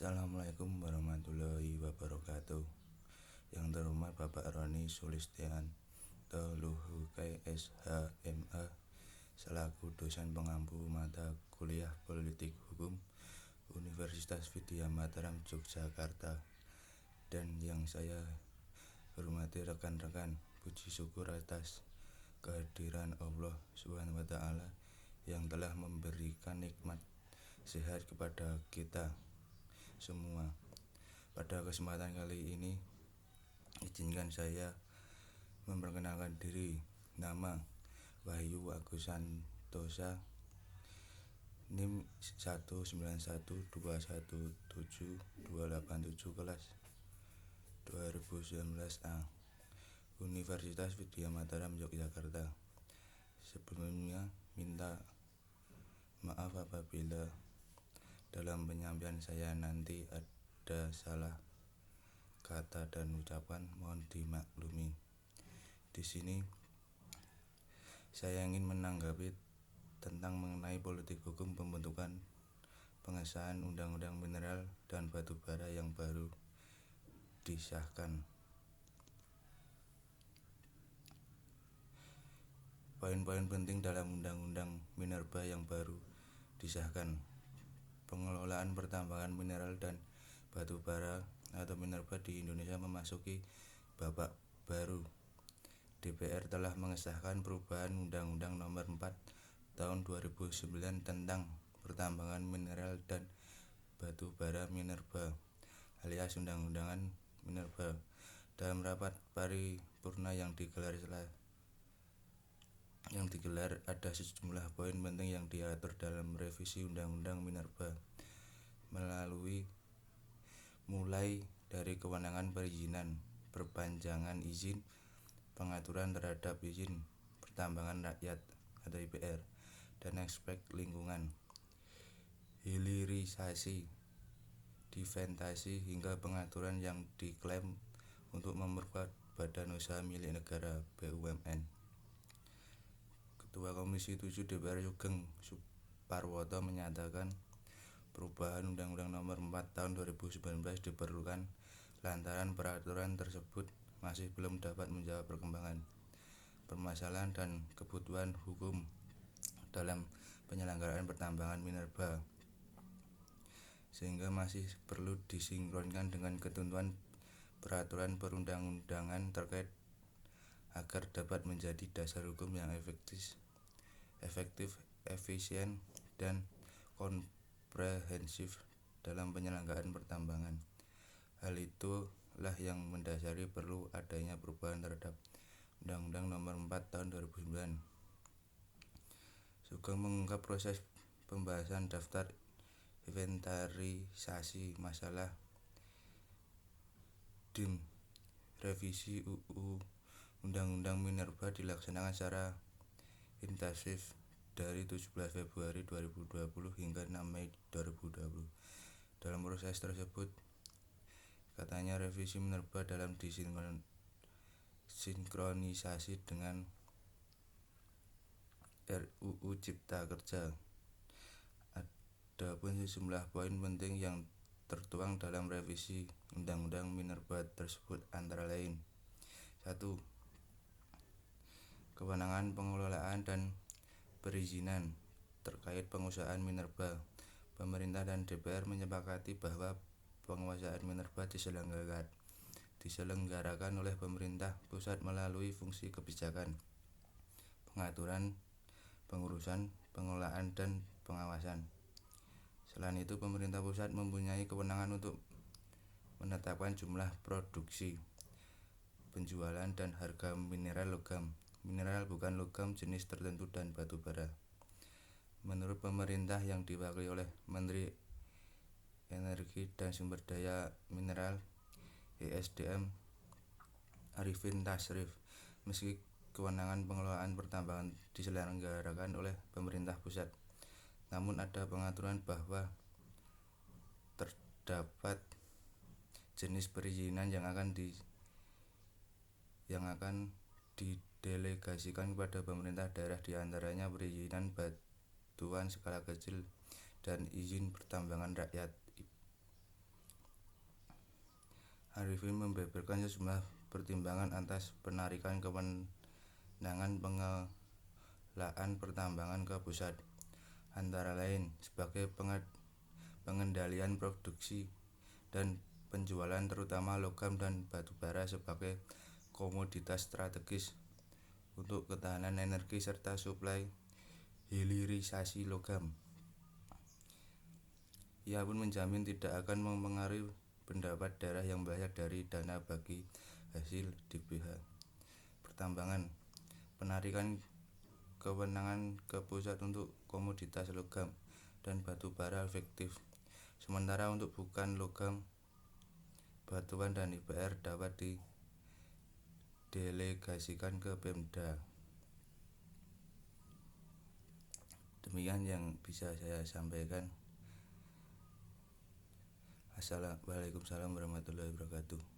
Assalamualaikum warahmatullahi wabarakatuh. Yang terhormat Bapak Roni Sulistianto Luhu KSHMA selaku dosen pengampu mata kuliah Politik Hukum Universitas Vidya Mataram Yogyakarta, dan yang saya hormati rekan-rekan, puji syukur atas kehadiran Allah Subhanahu wa Ta'ala yang telah memberikan nikmat sehat kepada kita semua. Pada kesempatan kali ini, izinkan saya memperkenalkan diri. Nama Wahyu Agus Santosa, NIM 191217287 kelas 2019A, Universitas Vidya Mataram Yogyakarta. Sebelumnya minta maaf apabila dalam penyampaian saya nanti ada salah kata dan ucapan, mohon dimaklumi. Di sini saya ingin menanggapi tentang mengenai politik hukum pembentukan pengesahan Undang-Undang Mineral dan Batu Bara yang baru disahkan. Poin-poin penting dalam Undang-Undang Minerba yang baru disahkan: pengelolaan pertambangan mineral dan batu bara atau minerba di Indonesia memasuki babak baru. DPR telah mengesahkan perubahan Undang-Undang Nomor 4 Tahun 2009 tentang pertambangan mineral dan batu bara minerba alias Undang-Undangan Minerba. Dalam rapat paripurna yang digelar ada sejumlah poin penting yang diatur dalam revisi Undang-Undang Minerba, mulai dari kewenangan perizinan, perpanjangan izin, pengaturan terhadap izin pertambangan rakyat atau IPR, dan aspek lingkungan, hilirisasi, divestasi, hingga pengaturan yang diklaim untuk memperkuat badan usaha milik negara BUMN. Ketua Komisi 7 DPR Sugeng Suparwoto menyatakan perubahan Undang-Undang Nomor 4 Tahun 2019 diperlukan lantaran peraturan tersebut masih belum dapat menjawab perkembangan, permasalahan, dan kebutuhan hukum dalam penyelenggaraan pertambangan minerba, sehingga masih perlu disinkronkan dengan ketentuan peraturan perundang-undangan terkait agar dapat menjadi dasar hukum yang efektif, efisien, dan komprehensif dalam penyelenggaraan pertambangan. Hal itulah yang mendasari perlu adanya perubahan terhadap Undang-Undang Nomor 4 Tahun 2009. Sugeng mengungkap proses pembahasan daftar inventarisasi masalah DIM revisi UU Undang-Undang Minerba dilaksanakan secara intensif dari 17 Februari 2020 hingga 6 Mei 2020. Dalam proses tersebut, katanya revisi minerba dalam disinkronisasi dengan RUU Cipta Kerja. Adapun sejumlah poin penting yang tertuang dalam revisi Undang-Undang Minerba tersebut antara lain: 1. Kewenangan pengelolaan dan perizinan terkait pengusahaan minerba. Pemerintah dan DPR menyepakati bahwa penguasaan minerba diselenggarakan oleh pemerintah pusat melalui fungsi kebijakan, pengaturan, pengurusan, pengelolaan, dan pengawasan. Selain itu, pemerintah pusat mempunyai kewenangan untuk menetapkan jumlah produksi, penjualan, dan harga mineral logam, mineral bukan logam jenis tertentu, dan batu bara. Menurut pemerintah yang diwakili oleh Menteri Energi dan Sumber Daya Mineral (ESDM) Arifin Tasrif, meski kewenangan pengelolaan pertambangan diselenggarakan oleh pemerintah pusat, namun ada pengaturan bahwa terdapat jenis perizinan yang akan didelegasikan kepada pemerintah daerah, diantaranya perizinan batuan skala kecil dan izin pertambangan rakyat Arifin membeberkan sejumlah pertimbangan atas penarikan kewenangan pengelolaan pertambangan ke pusat, antara lain sebagai pengendalian produksi dan penjualan terutama logam dan batubara sebagai komoditas strategis untuk ketahanan energi serta suplai hilirisasi logam. Ia pun menjamin tidak akan mempengaruhi pendapat daerah yang banyak dari dana bagi hasil DBH pertambangan. Penarikan kewenangan ke pusat untuk komoditas logam dan batubara efektif, sementara untuk bukan logam, batuan dan IPR dapat didelegasikan ke Pemda. Demikian yang bisa saya sampaikan. Assalamualaikum warahmatullahi wabarakatuh.